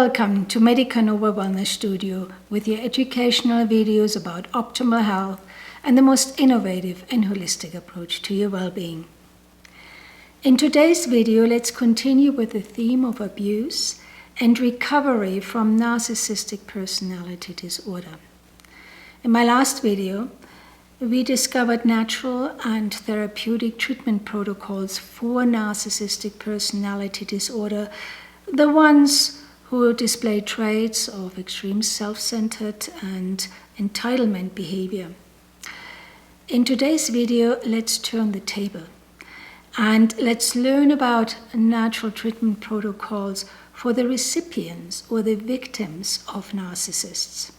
Welcome to Medica Nova Wellness Studio with your educational videos about optimal health and the most innovative and holistic approach to your well-being. In today's video, let's continue with the theme of abuse and recovery from narcissistic personality disorder. In my last video, we discovered natural and therapeutic treatment protocols for narcissistic personality disorder, the ones who display traits of extreme self-centered and entitlement behavior. In today's video, let's turn the table and let's learn about natural treatment protocols for the recipients or the victims of narcissists.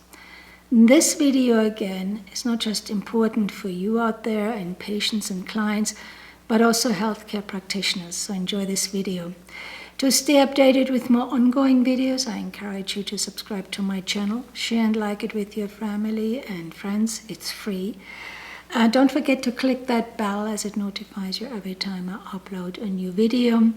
This video, again, is not just important for you out there and patients and clients, but also healthcare practitioners, so enjoy this video. To stay updated with more ongoing videos, I encourage you to subscribe to my channel, share and like it with your family and friends. It's free. Don't forget to click that bell as it notifies you every time I upload a new video.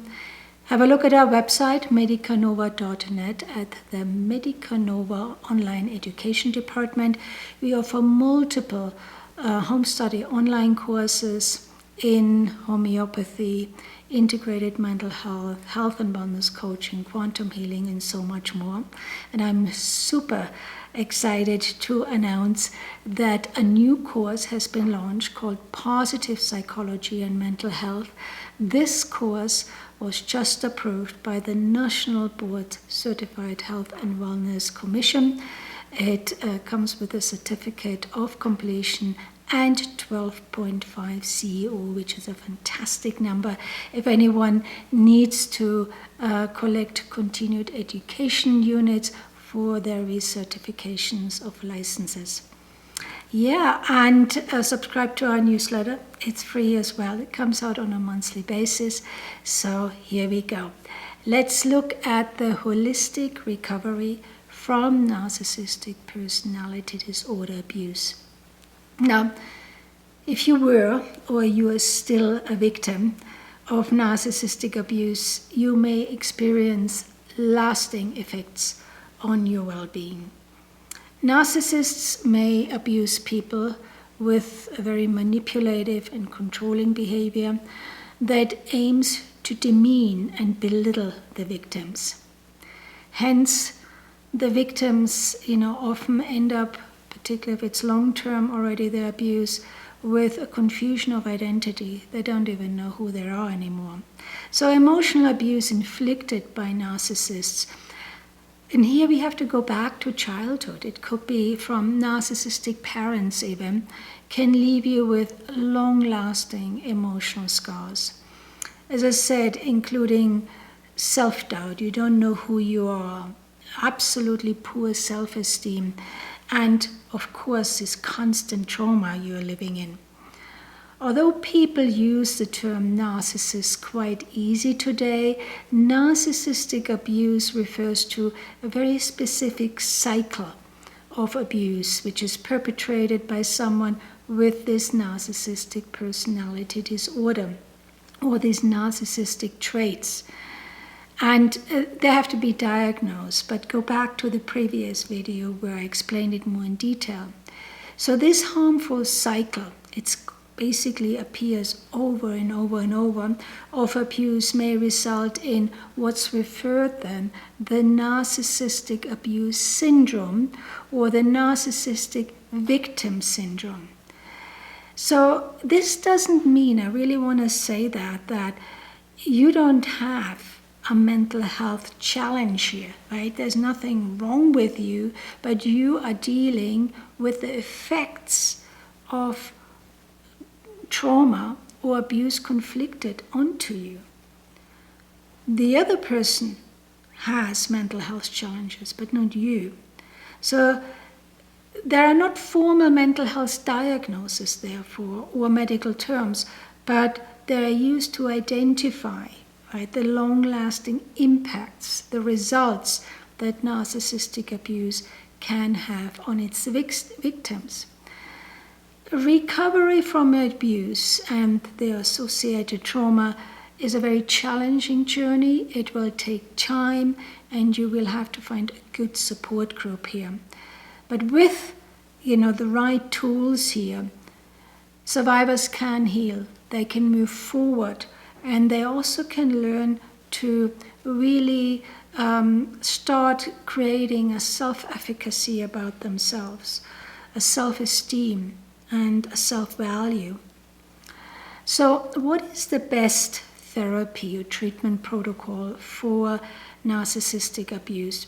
Have a look at our website, medicanova.net. At the Medica Nova Online Education Department, we offer multiple home study online courses in homeopathy, integrated mental health, health and wellness coaching, quantum healing, and so much more. And I'm super excited to announce that a new course has been launched called Positive Psychology and Mental Health. This course was just approved by the National Board Certified Health and Wellness Commission. It comes with a certificate of completion and 12.5 CEO, which is a fantastic number if anyone needs to collect continued education units for their recertifications of licenses. Yeah, and subscribe to our newsletter. It's free as well. It comes out on a monthly basis. So here we go. Let's look at the holistic recovery from narcissistic personality disorder abuse. Now, if you were or you are still a victim of narcissistic abuse, you may experience lasting effects on your well-being. Narcissists may abuse people with a very manipulative and controlling behavior that aims to demean and belittle the victims. Hence, the victims, often end up, particularly if it's long-term already, their abuse, with a confusion of identity. They don't even know who they are anymore. So emotional abuse inflicted by narcissists, and here we have to go back to childhood. It could be from narcissistic parents even, can leave you with long-lasting emotional scars. As I said, including self-doubt. You don't know who you are. Absolutely poor self-esteem. And, of course, this constant trauma you're living in. Although people use the term narcissist quite easy today, narcissistic abuse refers to a very specific cycle of abuse which is perpetrated by someone with this narcissistic personality disorder or these narcissistic traits. And they have to be diagnosed, but go back to the previous video where I explained it more in detail. So this harmful cycle, it basically appears over and over and over, of abuse may result in what's referred then the narcissistic abuse syndrome or the narcissistic victim syndrome. So this doesn't mean, I really want to say that you don't have a mental health challenge here, right? There's nothing wrong with you, but you are dealing with the effects of trauma or abuse conflicted onto you. The other person has mental health challenges, but not you. So there are not formal mental health diagnoses, therefore, or medical terms, but they are used to identify the long-lasting impacts, the results that narcissistic abuse can have on its victims. Recovery from abuse and the associated trauma is a very challenging journey. It will take time, and you will have to find a good support group here. But with, the right tools here, survivors can heal. They can move forward, and they also can learn to really start creating a self-efficacy about themselves, a self-esteem, and a self-value. So what is the best therapy or treatment protocol for narcissistic abuse?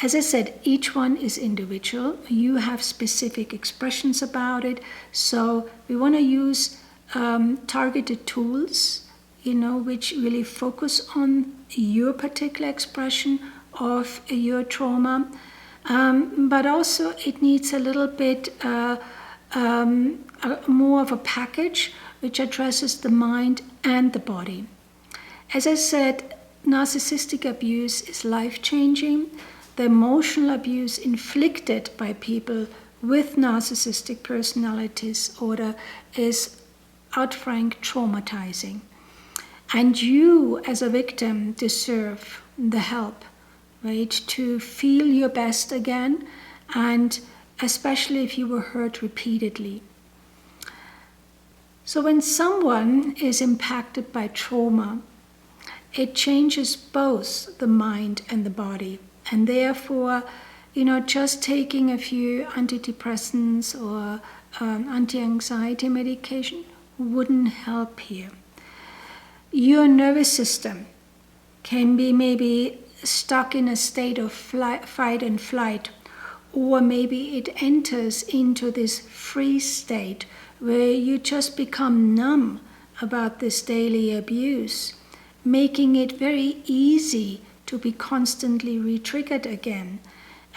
As I said, each one is individual. You have specific expressions about it. So we want to use targeted tools, which really focus on your particular expression of your trauma. But also it needs a little bit more of a package which addresses the mind and the body. As I said, narcissistic abuse is life-changing. The emotional abuse inflicted by people with narcissistic personality disorder is outright traumatizing. And you, as a victim, deserve the help, right, to feel your best again, and especially if you were hurt repeatedly. So when someone is impacted by trauma, it changes both the mind and the body. And therefore, just taking a few antidepressants or anti-anxiety medication wouldn't help here. Your nervous system can be maybe stuck in a state of fight and flight, or maybe it enters into this freeze state where you just become numb about this daily abuse, making it very easy to be constantly re-triggered again,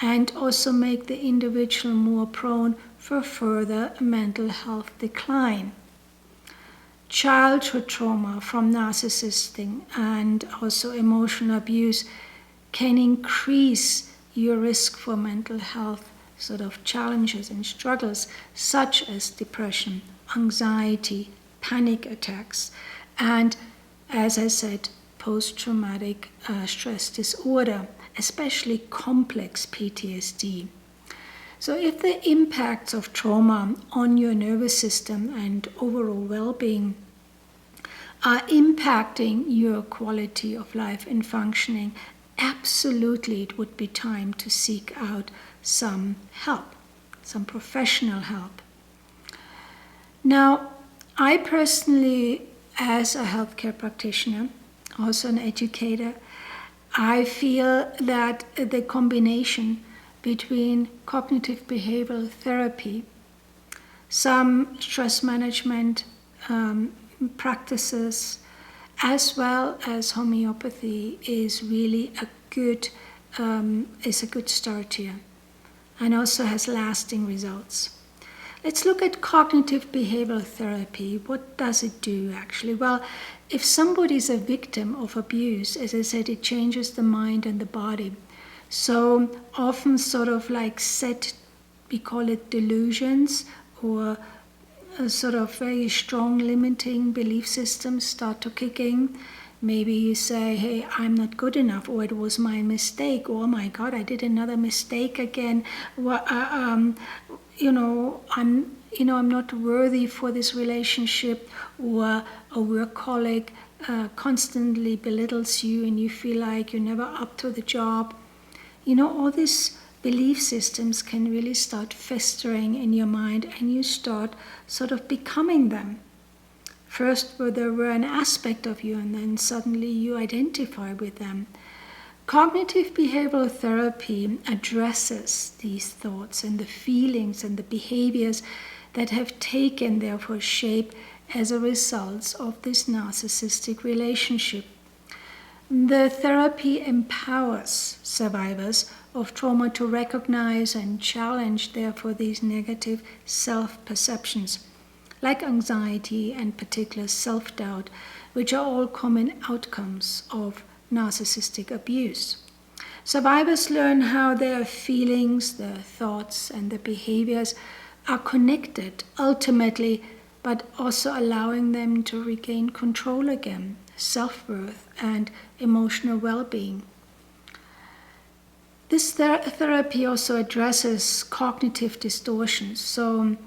and also make the individual more prone for further mental health decline. Childhood trauma from narcissistic and also emotional abuse can increase your risk for mental health sort of challenges and struggles, such as depression, anxiety, panic attacks, and, as I said, post-traumatic stress disorder, especially complex PTSD. So if the impacts of trauma on your nervous system and overall well-being are impacting your quality of life and functioning, absolutely it would be time to seek out some help, some professional help. Now, I personally, as a healthcare practitioner, also an educator, I feel that the combination between cognitive behavioral therapy, some stress management practices, as well as homeopathy is really a good start here, and also has lasting results. Let's look at cognitive behavioral therapy. What does it do actually? Well, if somebody is a victim of abuse, as I said, it changes the mind and the body. So often sort of like we call it delusions, or sort of very strong limiting belief systems start to kick in. Maybe you say, hey, I'm not good enough, or it was my mistake, or oh my God, I did another mistake again. I'm not worthy for this relationship, or a work colleague constantly belittles you and you feel like you're never up to the job. All these belief systems can really start festering in your mind, and you start sort of becoming them. First, they were an aspect of you, and then suddenly you identify with them. Cognitive behavioral therapy addresses these thoughts and the feelings and the behaviors that have taken, therefore, shape as a result of this narcissistic relationship. The therapy empowers survivors of trauma to recognize and challenge, therefore, these negative self-perceptions, like anxiety and particular self-doubt, which are all common outcomes of narcissistic abuse. Survivors learn how their feelings, their thoughts, and their behaviors are connected ultimately but also allowing them to regain control again, self-worth, and emotional well-being. This therapy also addresses cognitive distortions. So,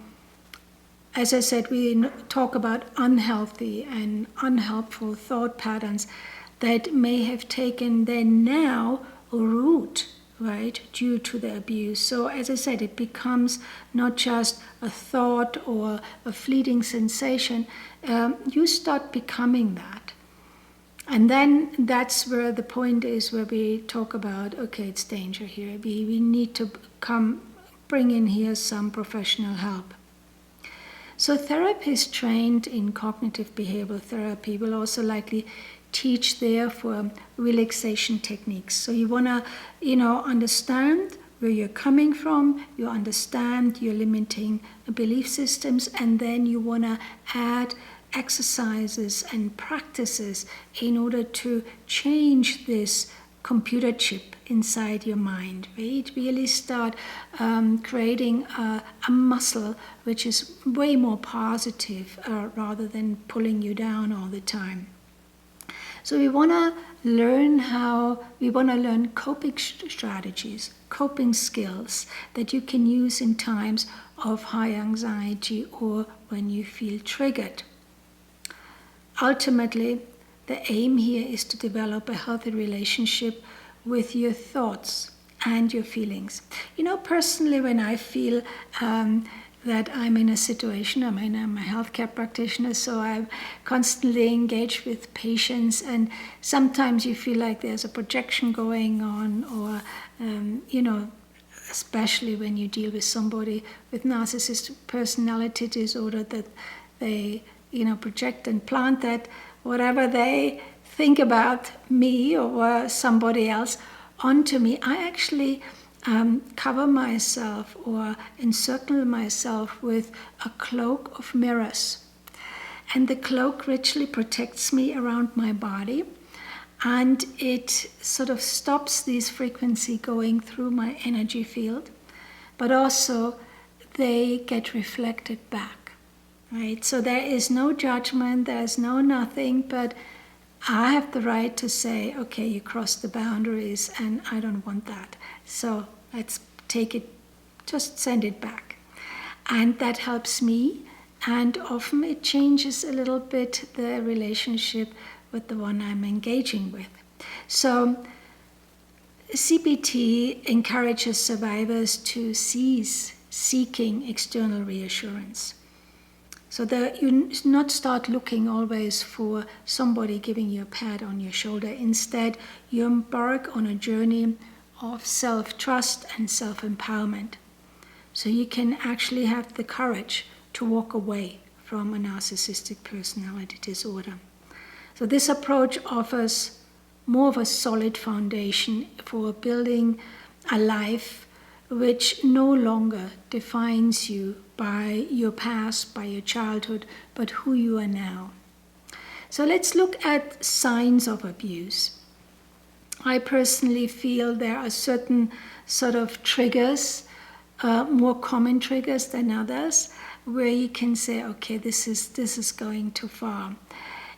as I said, we talk about unhealthy and unhelpful thought patterns that may have taken then now a root, right, due to the abuse. So as I said, it becomes not just a thought or a fleeting sensation. You start becoming that. And then that's where the point is, where we talk about, okay, it's danger here. We need to bring in here some professional help. So therapists trained in cognitive behavioral therapy will also likely teach therefore relaxation techniques. So you want to, understand where you're coming from, you understand your limiting belief systems, and then you want to add exercises and practices in order to change this computer chip inside your mind, right? Really start creating a muscle which is way more positive rather than pulling you down all the time. So we want to learn coping strategies, coping skills that you can use in times of high anxiety or when you feel triggered. Ultimately, the aim here is to develop a healthy relationship with your thoughts and your feelings. Personally, when I feel that I'm in a situation, I'm a healthcare practitioner, so I'm constantly engaged with patients, and sometimes you feel like there's a projection going on, or, especially when you deal with somebody with narcissistic personality disorder, that they, project and plant that whatever they think about me or somebody else onto me. I actually cover myself or encircle myself with a cloak of mirrors. And the cloak richly protects me around my body, and it sort of stops these frequency going through my energy field, but also they get reflected back, right? So there is no judgment, there's no nothing, but I have the right to say, okay, you crossed the boundaries and I don't want that. So let's take it, just send it back. And that helps me, and often it changes a little bit the relationship with the one I'm engaging with. So CBT encourages survivors to cease seeking external reassurance. So that you not start looking always for somebody giving you a pat on your shoulder. Instead, you embark on a journey of self-trust and self-empowerment. So you can actually have the courage to walk away from a narcissistic personality disorder. So this approach offers more of a solid foundation for building a life which no longer defines you by your past, by your childhood, but who you are now. So let's look at signs of abuse. I personally feel there are certain sort of triggers, more common triggers than others, where you can say, okay, this is going too far.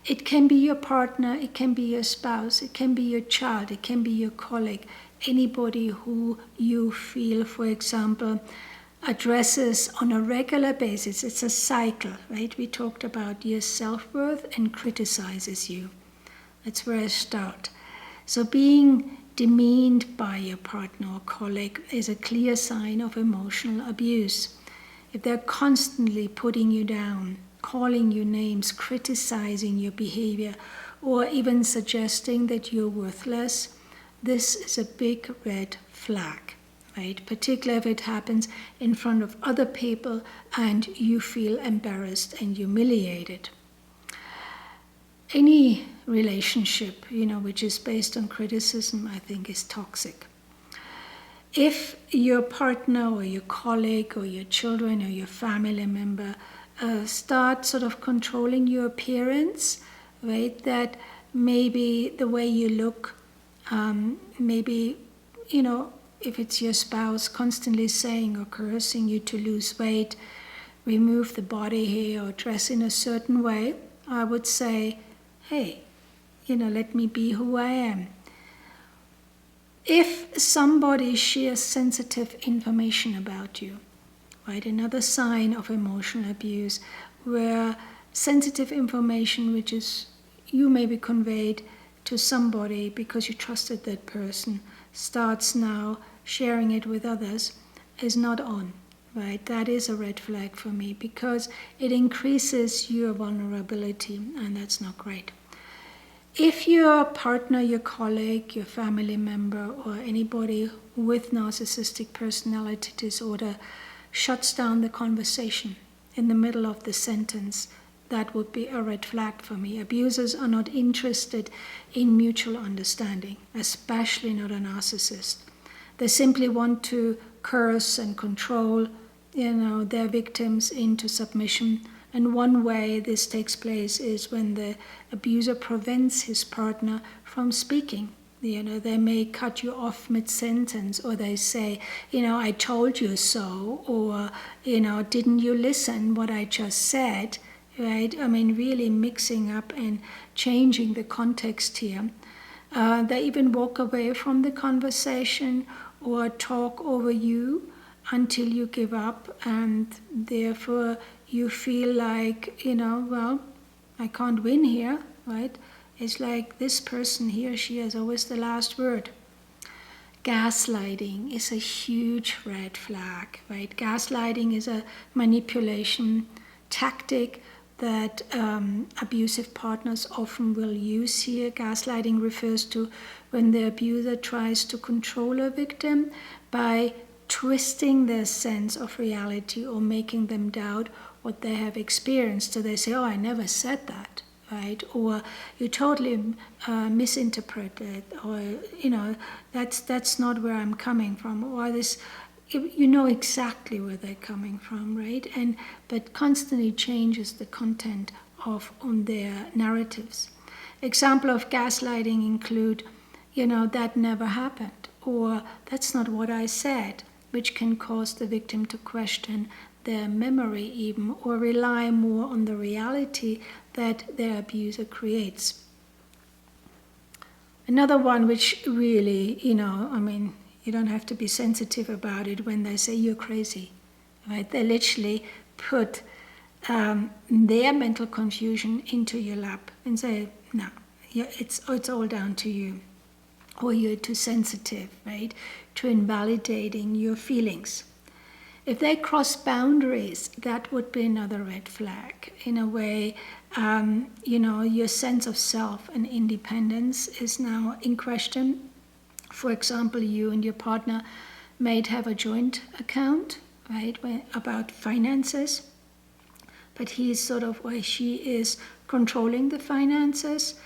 It can be your partner, it can be your spouse, it can be your child, it can be your colleague, anybody who you feel, for example, addresses on a regular basis. It's a cycle, right? We talked about your self-worth and criticizes you. That's where I start. So being demeaned by your partner or colleague is a clear sign of emotional abuse. If they're constantly putting you down, calling you names, criticizing your behavior, or even suggesting that you're worthless, this is a big red flag, right? Particularly if it happens in front of other people and you feel embarrassed and humiliated. Any relationship, which is based on criticism, I think is toxic. If your partner or your colleague or your children or your family member start sort of controlling your appearance, right, that maybe the way you look, maybe, if it's your spouse constantly saying or coercing you to lose weight, remove the body hair or dress in a certain way, I would say, hey, let me be who I am. If somebody shares sensitive information about you, right, another sign of emotional abuse, where sensitive information which is you may be conveyed to somebody because you trusted that person starts now sharing it with others, is not on, right? That is a red flag for me because it increases your vulnerability, and that's not great. If your partner, your colleague, your family member, or anybody with narcissistic personality disorder shuts down the conversation in the middle of the sentence, that would be a red flag for me. Abusers are not interested in mutual understanding, especially not a narcissist. They simply want to curse and control, their victims into submission. And one way this takes place is when the abuser prevents his partner from speaking. They may cut you off mid-sentence, or they say, I told you so, or, didn't you listen what I just said, right? Really mixing up and changing the context here. They even walk away from the conversation or talk over you until you give up, and therefore you feel like, well, I can't win here, right? It's like this person, he or she, has always the last word. Gaslighting is a huge red flag, right? Gaslighting is a manipulation tactic that abusive partners often will use here. Gaslighting refers to when the abuser tries to control a victim by twisting their sense of reality or making them doubt what they have experienced. So they say, oh, I never said that, right? Or you totally misinterpreted, or, that's not where I'm coming from, or this, you know exactly where they're coming from, right? But constantly changes the content on their narratives. Example of gaslighting include, that never happened, or that's not what I said, which can cause the victim to question their memory even, or rely more on the reality that their abuser creates. Another one which really, you don't have to be sensitive about it when they say you're crazy, right? They literally put their mental confusion into your lap and say, no, it's all down to you. Or you're too sensitive, right, to invalidating your feelings. If they cross boundaries, that would be another red flag. In a way, your sense of self and independence is now in question. For example, you and your partner might have a joint account, right, about finances, but he's or she is controlling the finances,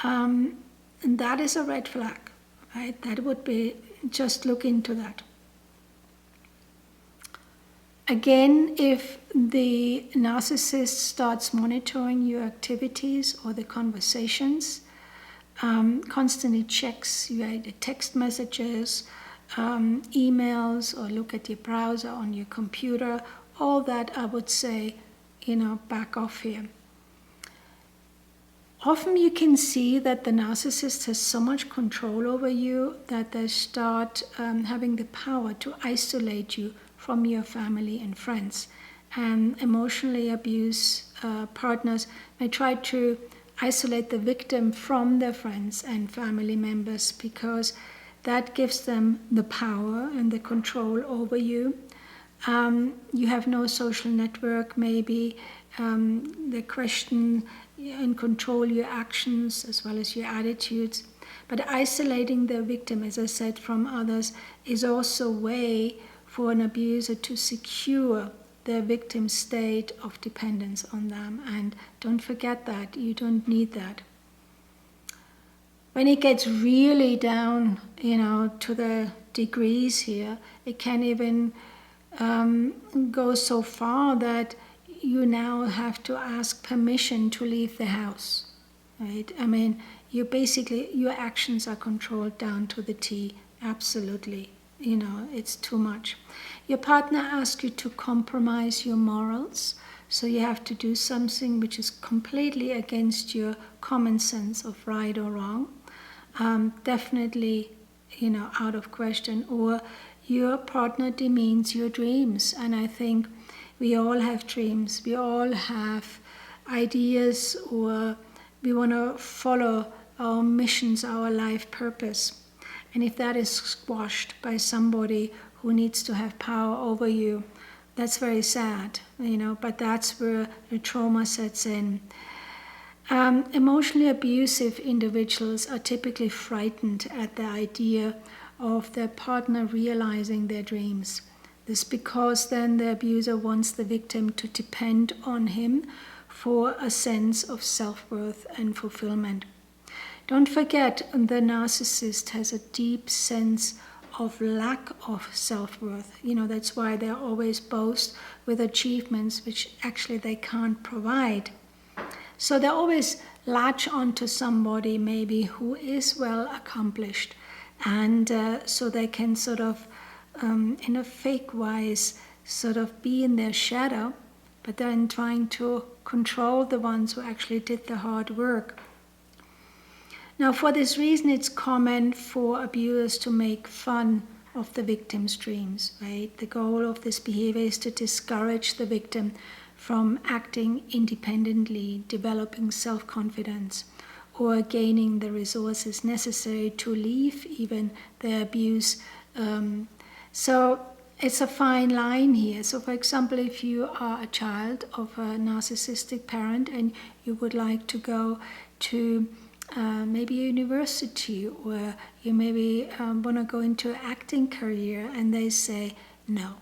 and that is a red flag, right? That would be, just look into that. Again, if the narcissist starts monitoring your activities or the conversations, constantly checks your text messages, emails, or look at your browser on your computer, all that, I would say, back off here. Often you can see that the narcissist has so much control over you that they start having the power to isolate you from your family and friends. And emotionally abused partners may try to isolate the victim from their friends and family members because that gives them the power and the control over you. You have no social network, maybe. They question and control your actions as well as your attitudes. But isolating the victim, as I said, from others is also a way for an abuser to secure their victim's state of dependence on them. And don't forget that. You don't need that. When it gets really down, to the degrees here, it can even go so far that you now have to ask permission to leave the house, right? Your actions are controlled down to the T, absolutely. It's too much. your partner asks you to compromise your morals, so you have to do something which is completely against your common sense of right or wrong, definitely, out of question. Or your partner demeans your dreams. And I think we all have dreams. We all have ideas, or we want to follow our missions, our life purpose. And if that is squashed by somebody who needs to have power over you, that's very sad, but that's where the trauma sets in. Emotionally abusive individuals are typically frightened at the idea of their partner realizing their dreams. This because then the abuser wants the victim to depend on him for a sense of self-worth and fulfillment. Don't forget, the narcissist has a deep sense of lack of self-worth. That's why they always boast with achievements which actually they can't provide. So they always latch onto somebody maybe who is well accomplished, and so they can sort of, in a fake wise, sort of be in their shadow, but then trying to control the ones who actually did the hard work. Now, for this reason, it's common for abusers to make fun of the victim's dreams, right? The goal of this behavior is to discourage the victim from acting independently, developing self-confidence, or gaining the resources necessary to leave even the abuse. So it's a fine line here. So, for example, if you are a child of a narcissistic parent and you would like to go to maybe a university, or you maybe want to go into an acting career, and they say no,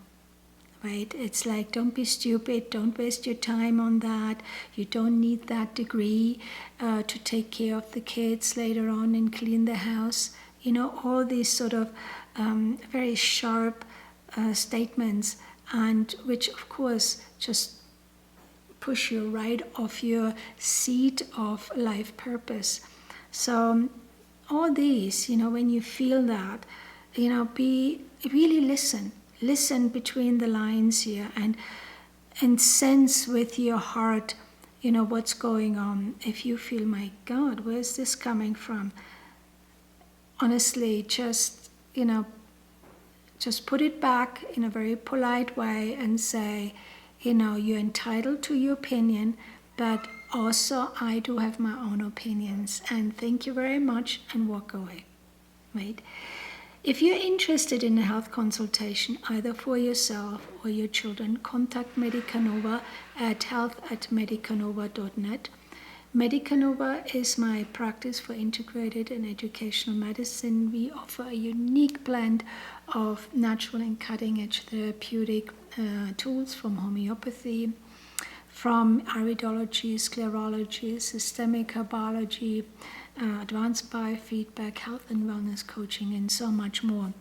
right? It's like, don't be stupid, don't waste your time on that, you don't need that degree to take care of the kids later on and clean the house. All these sort of very sharp statements, and which of course just push you right off your seat of life purpose. So all these, when you feel that, really listen between the lines here, and sense with your heart, what's going on. If you feel, my God, where's this coming from? Honestly, just put it back in a very polite way and say, you're entitled to your opinion, but also I do have my own opinions, and thank you very much, and walk away, right? If you're interested in a health consultation, either for yourself or your children, contact Medica Nova at health@medicanova.net. Medica Nova is my practice for integrated and educational medicine. We offer a unique blend of natural and cutting-edge therapeutic tools from homeopathy, from iridology, sclerology, systemic herbology, advanced biofeedback, health and wellness coaching, and so much more.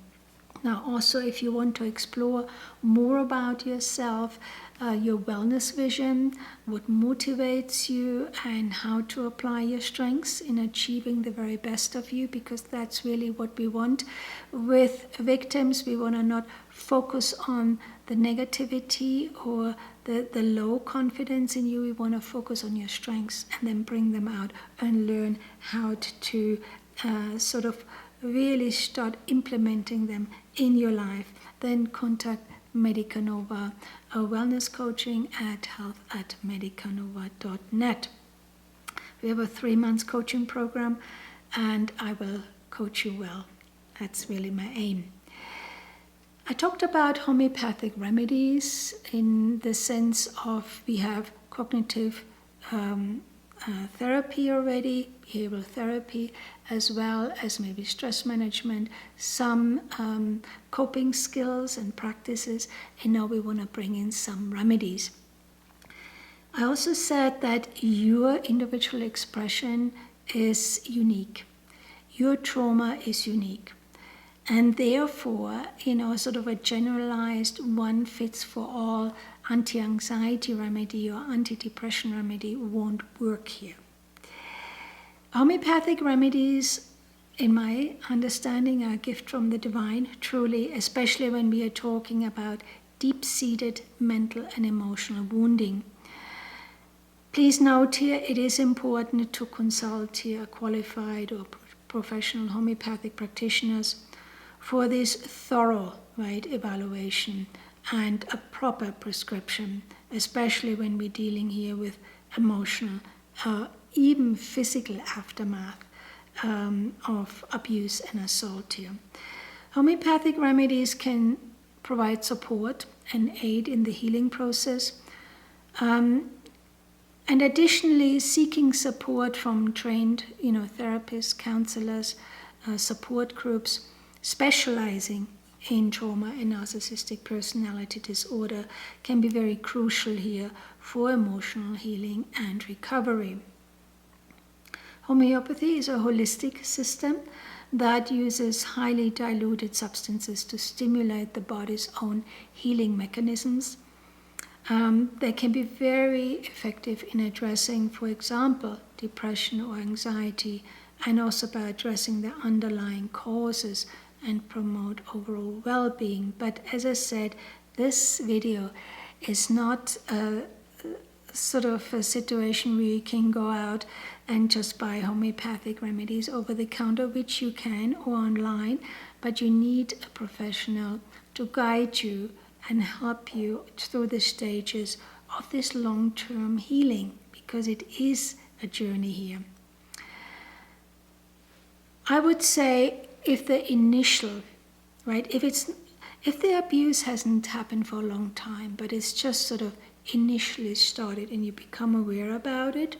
Now, also, if you want to explore more about yourself, your wellness vision, what motivates you, and how to apply your strengths in achieving the very best of you, because that's really what we want. With victims, we want to not focus on the negativity or the low confidence in you. We want to focus on your strengths and then bring them out and learn how to sort of really start implementing them in your life. Then contact Medica Nova Wellness Coaching at health@medicanova.net. We have a 3-month coaching program, and I will coach you well. That's really my aim. I talked about homeopathic remedies in the sense of we have cognitive therapy already, behavioral therapy, as well as maybe stress management, some coping skills and practices, and now we want to bring in some remedies. I also said that your individual expression is unique. Your trauma is unique. And therefore, sort of a generalized one-fits-for-all anti-anxiety remedy or anti-depression remedy won't work here. Homeopathic remedies in my understanding, a gift from the divine, truly, especially when we are talking about deep-seated mental and emotional wounding. Please note here, it is important to consult here qualified or professional homeopathic practitioners for this thorough evaluation and a proper prescription, especially when we're dealing here with emotional, even physical aftermath of abuse and assault here. Homeopathic remedies can provide support and aid in the healing process. And additionally, seeking support from trained therapists, counselors, support groups specializing in trauma and narcissistic personality disorder can be very crucial here for emotional healing and recovery. Homeopathy is a holistic system that uses highly diluted substances to stimulate the body's own healing mechanisms. They can be very effective in addressing, for example, depression or anxiety, and also by addressing the underlying causes and promote overall well-being. But as I said, this video is not a sort of a situation where you can go out and just buy homeopathic remedies over the counter, which you can, or online, but you need a professional to guide you and help you through the stages of this long-term healing, because it is a journey here. I would say if the initial, if the abuse hasn't happened for a long time, but it's just sort of initially started and you become aware about it,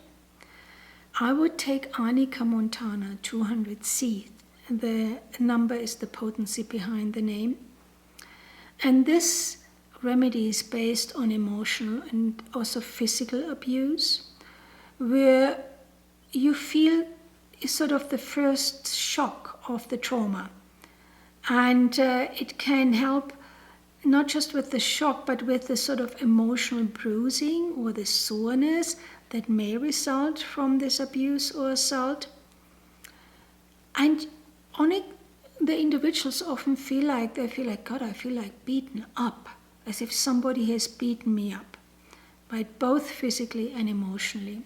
I would take Arnica montana 200C. The number is the potency behind the name. And this remedy is based on emotional and also physical abuse, where you feel sort of the first shock of the trauma. And it can help not just with the shock, but with the sort of emotional bruising or the soreness that may result from this abuse or assault. And on it, the individuals often feel like, God, I feel like beaten up, as if somebody has beaten me up, right? Both physically and emotionally.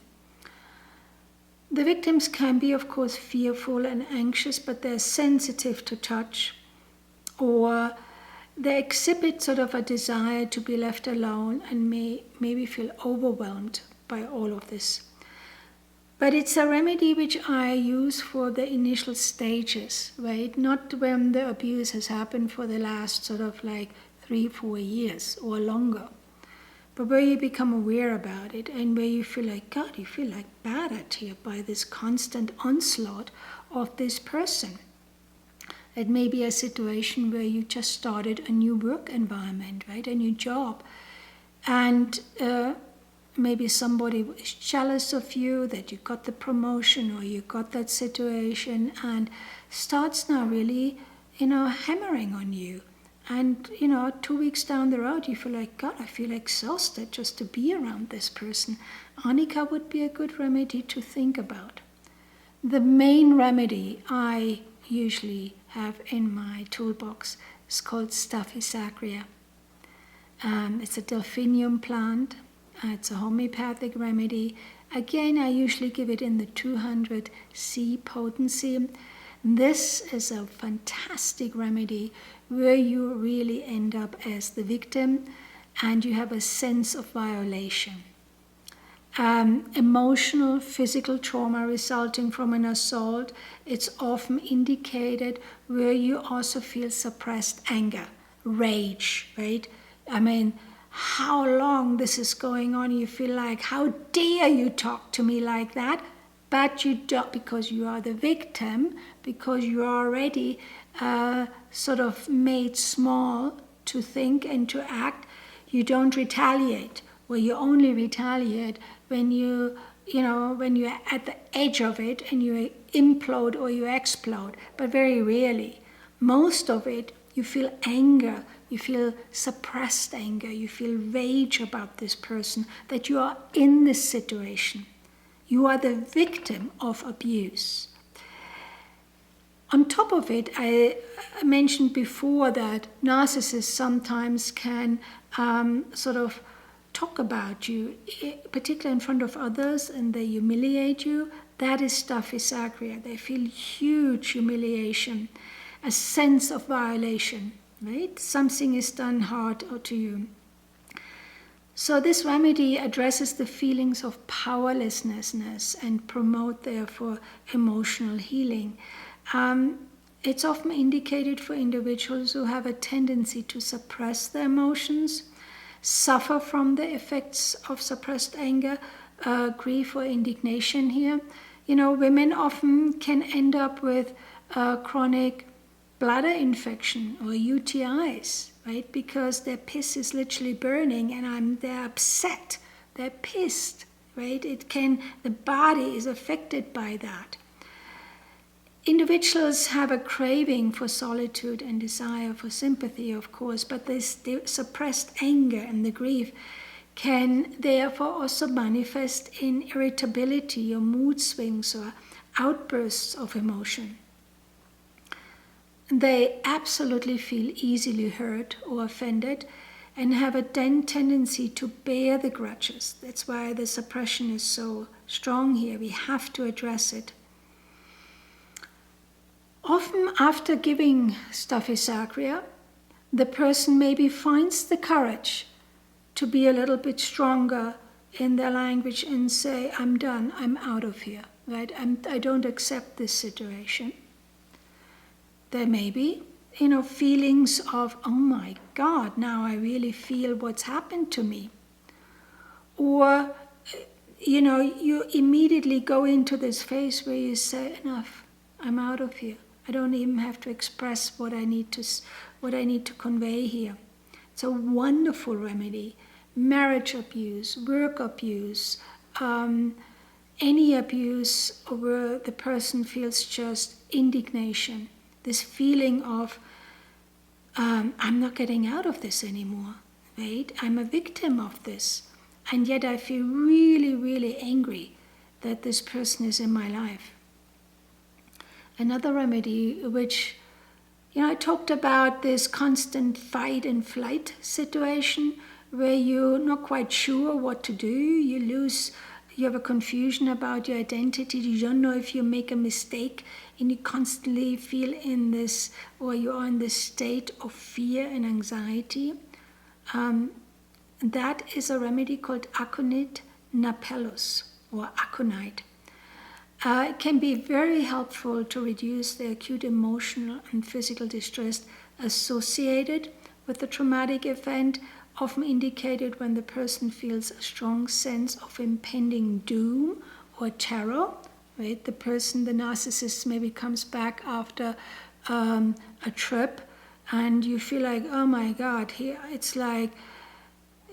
The victims can be, of course, fearful and anxious, but they're sensitive to touch, or they exhibit sort of a desire to be left alone and maybe feel overwhelmed by all of this. But it's a remedy which I use for the initial stages, right? Not when the abuse has happened for the last sort of 3-4 years or longer, but where you become aware about it and where you feel like, God, you feel like battered here by this constant onslaught of this person. It may be a situation where you just started a new work environment, right? A new job. And maybe somebody is jealous of you that you got the promotion or you got that situation, and starts now really, hammering on you. And, 2 weeks down the road, you feel like, God, I feel exhausted just to be around this person. Arnica would be a good remedy to think about. The main remedy I usually have in my toolbox is called Staphysagria. It's a delphinium plant. It's a homeopathic remedy. Again, I usually give it in the 200C potency. This is a fantastic remedy where you really end up as the victim and you have a sense of violation. Emotional, physical trauma resulting from an assault, it's often indicated where you also feel suppressed anger, rage, right? I mean, how long this is going on, you feel like, how dare you talk to me like that? But you don't, because you are the victim, because you are already sort of made small to think and to act, you don't retaliate. Well, you only retaliate when you're at the edge of it and you implode or you explode, but very rarely. Most of it, you feel anger, you feel suppressed anger, you feel rage about this person, that you are in this situation. You are the victim of abuse. On top of it, I mentioned before that narcissists sometimes can sort of talk about you, particularly in front of others, and they humiliate you. That is staphysagria. They feel huge humiliation, a sense of violation, right? Something is done hard to you. So this remedy addresses the feelings of powerlessness and promote, therefore, emotional healing. It's often indicated for individuals who have a tendency to suppress their emotions, suffer from the effects of suppressed anger, grief or indignation here. Women often can end up with chronic bladder infection or UTIs, right? Because their piss is literally burning and they're upset, they're pissed, right? The body is affected by that. Individuals have a craving for solitude and desire for sympathy, of course, but this suppressed anger and the grief can therefore also manifest in irritability or mood swings or outbursts of emotion. They absolutely feel easily hurt or offended and have a tendency to bear the grudges. That's why the suppression is so strong here. We have to address it. Often after giving staphysagria, the person maybe finds the courage to be a little bit stronger in their language and say, I'm done, I'm out of here, right? I don't accept this situation. There may be, feelings of, oh my God, now I really feel what's happened to me. Or, you immediately go into this phase where you say, enough, I'm out of here. I don't even have to express what I need to convey here. It's a wonderful remedy. Marriage abuse, work abuse, any abuse where the person feels just indignation, this feeling of I'm not getting out of this anymore, right? I'm a victim of this, and yet I feel really, really angry that this person is in my life. Another remedy, which, I talked about this constant fight and flight situation where you're not quite sure what to do. You have a confusion about your identity. You don't know if you make a mistake, and you constantly feel in this, or you are in this state of fear and anxiety. That is a remedy called aconite napellus, or aconite. It can be very helpful to reduce the acute emotional and physical distress associated with the traumatic event, often indicated when the person feels a strong sense of impending doom or terror. Right? The narcissist maybe comes back after a trip, and you feel like, oh my God, it's like,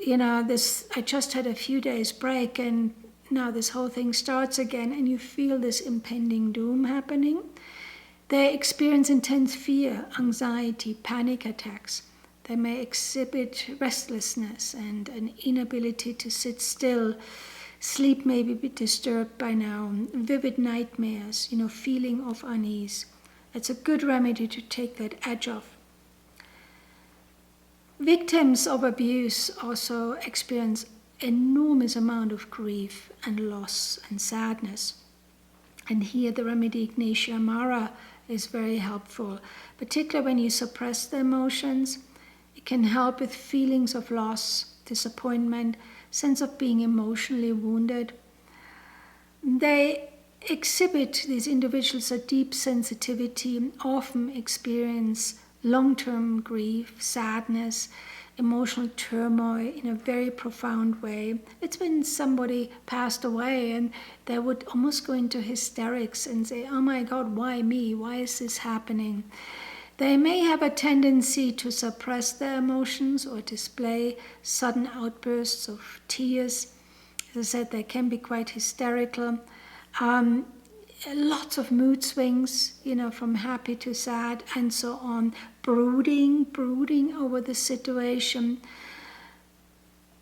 I just had a few days break, and now this whole thing starts again, and you feel this impending doom happening. They experience intense fear, anxiety, panic attacks. They may exhibit restlessness and an inability to sit still. Sleep may be disturbed by now. Vivid nightmares, feeling of unease. It's a good remedy to take that edge off. Victims of abuse also experience enormous amount of grief and loss and sadness. And here the remedy Ignatia Amara is very helpful, particularly when you suppress the emotions. It can help with feelings of loss, disappointment, sense of being emotionally wounded. They exhibit, these individuals, a deep sensitivity and often experience long-term grief, sadness, emotional turmoil in a very profound way. It's when somebody passed away and they would almost go into hysterics and say, oh my God, why me? Why is this happening? They may have a tendency to suppress their emotions or display sudden outbursts of tears. As I said, they can be quite hysterical. Lots of mood swings, from happy to sad and so on. Brooding over the situation.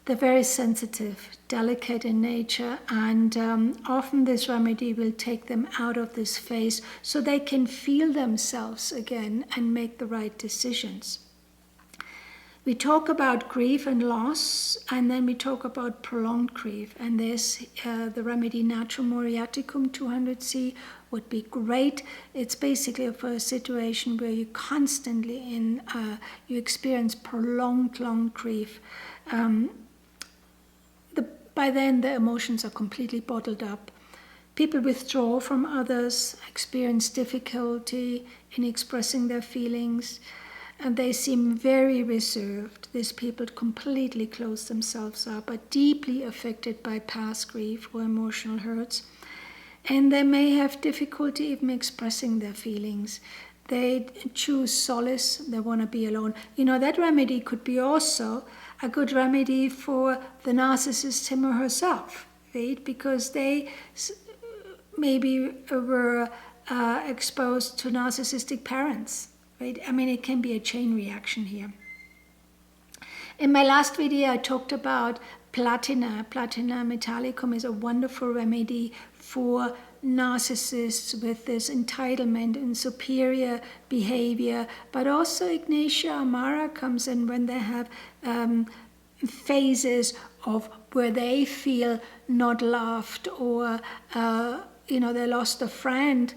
They're very sensitive, delicate in nature, and often this remedy will take them out of this phase so they can feel themselves again and make the right decisions. We talk about grief and loss, and then we talk about prolonged grief. And there's the remedy Natrum Moriaticum 200C would be great. It's basically for a situation where you constantly you experience prolonged long grief. By then the emotions are completely bottled up. People withdraw from others, experience difficulty in expressing their feelings, and they seem very reserved. These people completely close themselves up, are deeply affected by past grief or emotional hurts, and they may have difficulty even expressing their feelings. They choose solace, they want to be alone. That remedy could be also a good remedy for the narcissist, him or herself, right? Because they maybe were exposed to narcissistic parents, right? It can be a chain reaction here. In my last video, I talked about Platina. Platina Metallicum is a wonderful remedy for narcissists with this entitlement and superior behavior, but also Ignatia Amara comes in when they have phases of where they feel not loved, or they lost a friend.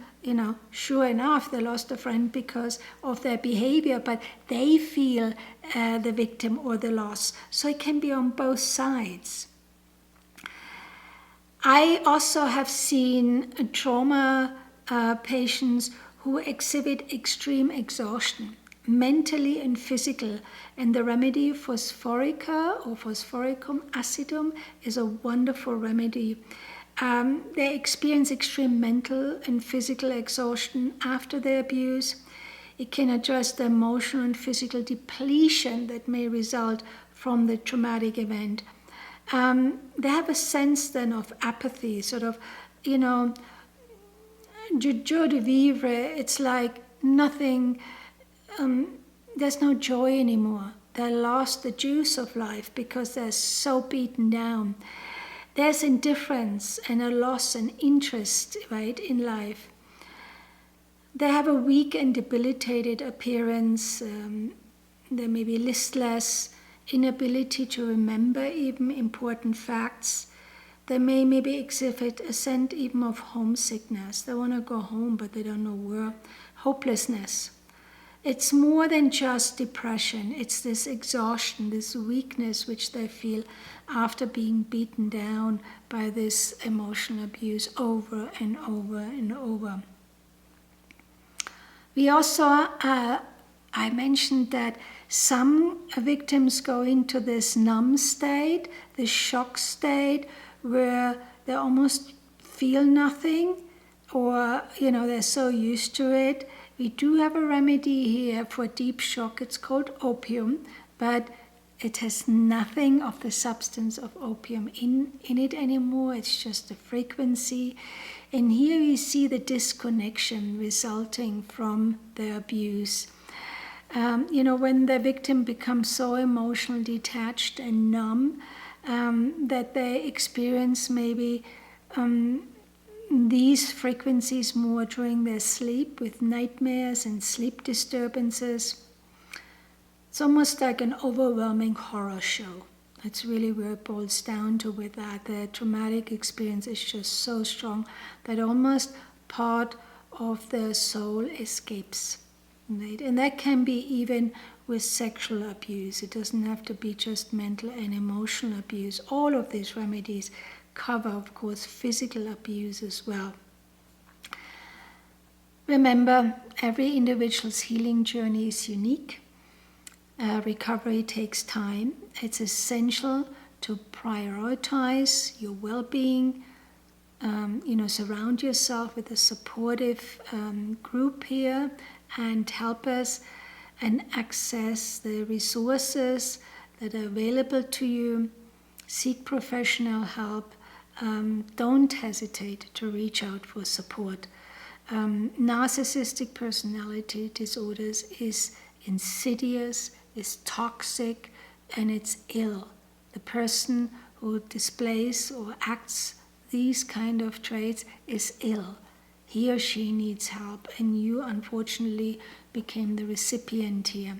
Sure enough, they lost a friend because of their behavior, but they feel the victim or the loss. So it can be on both sides. I also have seen trauma patients who exhibit extreme exhaustion, mentally and physical, and the remedy Phosphorica or Phosphoricum acidum is a wonderful remedy. They experience extreme mental and physical exhaustion after the abuse. It can address the emotional and physical depletion that may result from the traumatic event. They have a sense then of apathy, sort of, joie de vivre. It's like nothing, there's no joy anymore. They lost the juice of life because they're so beaten down. There's indifference and a loss and interest, right, in life. They have a weak and debilitated appearance. They may be listless, inability to remember even important facts. They may maybe exhibit a sense even of homesickness. They want to go home, but they don't know where. Hopelessness. It's more than just depression. It's this exhaustion, this weakness which they feel after being beaten down by this emotional abuse over and over and over. We also, I mentioned that some victims go into this numb state, this shock state, where they almost feel nothing, or, they're so used to it. We do have a remedy here for deep shock. It's called opium, but it has nothing of the substance of opium in it anymore. It's just the frequency. And here we see the disconnection resulting from the abuse. When the victim becomes so emotionally detached and numb that they experience maybe these frequencies more during their sleep with nightmares and sleep disturbances. It's almost like an overwhelming horror show. That's really where it boils down to with that. The traumatic experience is just so strong that almost part of the soul escapes. Right? And that can be even with sexual abuse. It doesn't have to be just mental and emotional abuse. All of these remedies cover, of course, physical abuse as well. Remember, every individual's healing journey is unique. Recovery takes time. It's essential to prioritize your well-being. Surround yourself with a supportive group here and help us and access the resources that are available to you. Seek professional help. Don't hesitate to reach out for support. Narcissistic personality disorders is insidious, is toxic, and it's ill. the person who displays or acts these kind of traits is ill. He or she needs help, and you unfortunately became the recipient here.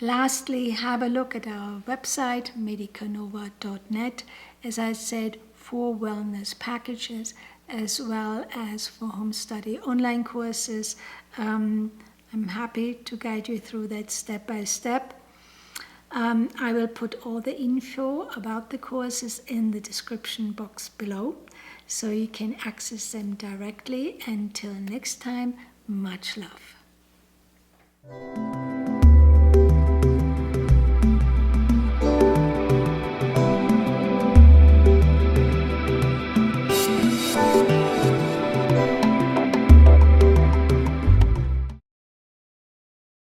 Lastly, have a look at our website, medicanova.net, as I said, for wellness packages as well as for home study online courses. I'm happy to guide you through that step by step. I will put all the info about the courses in the description box below, so you can access them directly. Until next time, much love.